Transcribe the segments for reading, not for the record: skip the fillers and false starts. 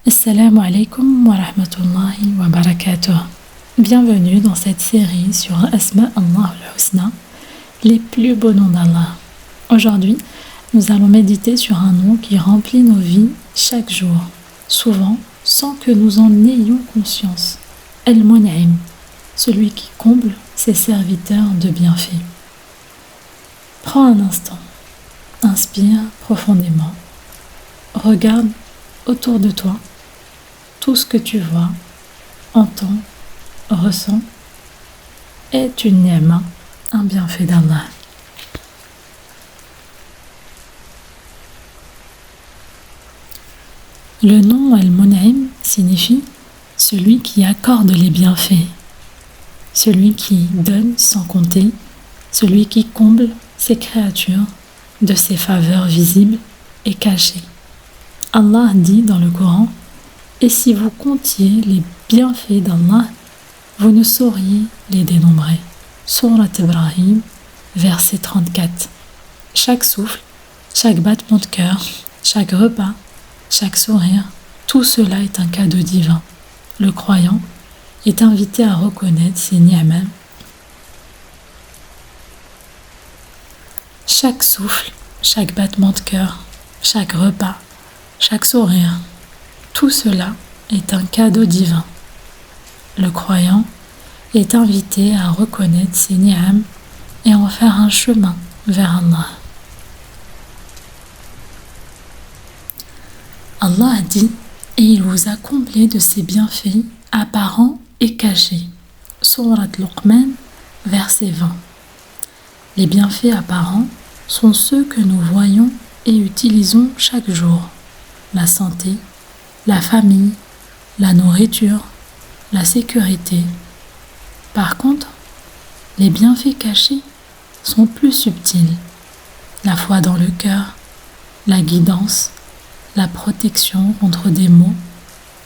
Assalamu alaikum wa rahmatullahi wa barakatuh. Bienvenue dans cette série sur Asma Allah al-Husna, les plus beaux noms d'Allah. Aujourd'hui, nous allons méditer sur un nom qui remplit nos vies chaque jour, souvent sans que nous en ayons conscience. Al-Mun'im, celui qui comble ses serviteurs de bienfaits. Prends un instant, inspire profondément, regarde autour de toi. Tout ce que tu vois, entends, ressens est une ni'ma, un bienfait d'Allah. Le nom Al-Mun'im signifie celui qui accorde les bienfaits, celui qui donne sans compter, celui qui comble ses créatures de ses faveurs visibles et cachées. Allah dit dans le Coran: et si vous comptiez les bienfaits d'Allah, vous ne sauriez les dénombrer. Sourate Ibrahim, verset 34. Chaque souffle, chaque battement de cœur, chaque repas, chaque sourire, tout cela est un cadeau divin. Le croyant est invité à reconnaître ses ni'mas. Chaque souffle, chaque battement de cœur, chaque repas, chaque sourire, tout cela est un cadeau divin. Le croyant est invité à reconnaître ses ni'am et en faire un chemin vers Allah. Allah a dit: et il vous a comblé de ses bienfaits apparents et cachés. Sourate Luqman, verset 20. Les bienfaits apparents sont ceux que nous voyons et utilisons chaque jour. La santé, la famille, la nourriture, la sécurité. Par contre, les bienfaits cachés sont plus subtils. La foi dans le cœur, la guidance, la protection contre des maux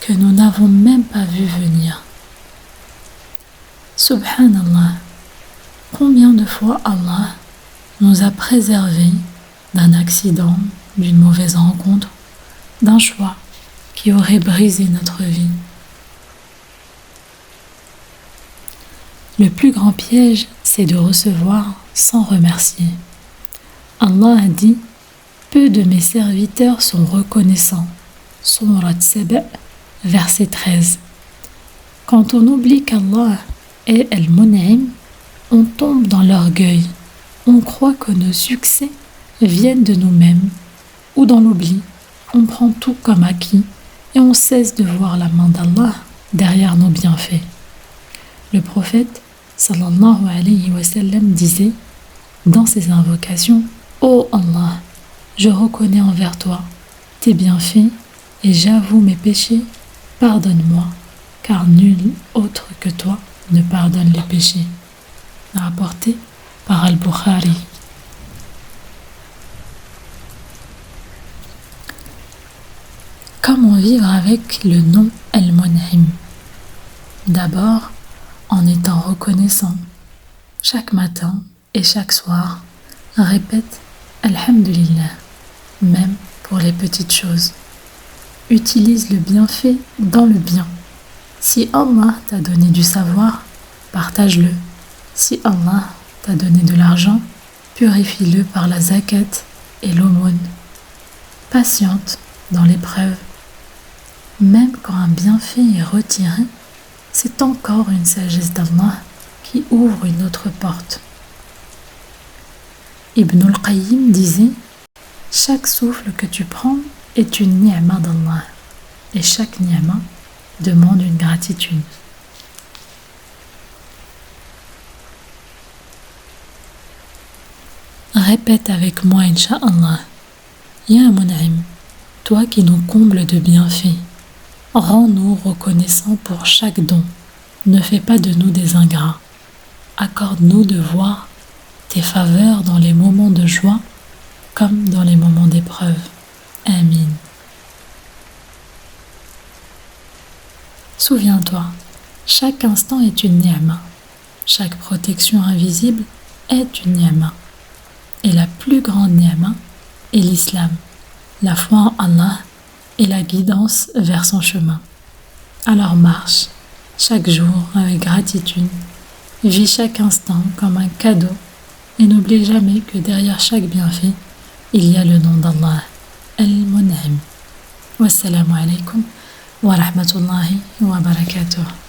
que nous n'avons même pas vu venir. Subhanallah, combien de fois Allah nous a préservés d'un accident, d'une mauvaise rencontre, d'un choix qui aurait brisé notre vie. Le plus grand piège, c'est de recevoir sans remercier. Allah a dit: peu de mes serviteurs sont reconnaissants. Sourate Saba, verset 13. Quand on oublie qu'Allah est Al-Mun'im, on tombe dans l'orgueil. On croit que nos succès viennent de nous-mêmes, ou dans l'oubli. On prend tout comme acquis et on cesse de voir la main d'Allah derrière nos bienfaits. Le prophète sallallahu alayhi wa sallam disait dans ses invocations: ô Allah, je reconnais envers toi tes bienfaits et j'avoue mes péchés, pardonne-moi, car nul autre que toi ne pardonne les péchés. Rapporté par Al-Bukhari. Comment vivre avec le nom Al-Mun'im? D'abord, en étant reconnaissant. Chaque matin et chaque soir, répète Alhamdulillah, même pour les petites choses. Utilise le bienfait dans le bien. Si Allah t'a donné du savoir, partage-le. Si Allah t'a donné de l'argent, purifie-le par la zakat et l'aumône. Patiente dans l'épreuve. Même quand un bienfait est retiré, c'est encore une sagesse d'Allah qui ouvre une autre porte. Ibn al-Qayyim disait: chaque souffle que tu prends est une ni'ma d'Allah, et chaque ni'ma demande une gratitude. Répète avec moi, Inch'Allah: Ya Mun'im, toi qui nous combles de bienfaits, rends-nous reconnaissants pour chaque don. Ne fais pas de nous des ingrats. Accorde-nous de voir tes faveurs dans les moments de joie comme dans les moments d'épreuve. Amin. Souviens-toi, chaque instant est une ni'ma. Chaque protection invisible est une ni'ma. Et la plus grande ni'ma est l'islam, la foi en Allah et la guidance vers son chemin. Alors marche chaque jour avec gratitude, vis chaque instant comme un cadeau et n'oublie jamais que derrière chaque bienfait, il y a le nom d'Allah, Al-Mun'im. Wassalamu alaikum wa rahmatullahi wa barakatuh.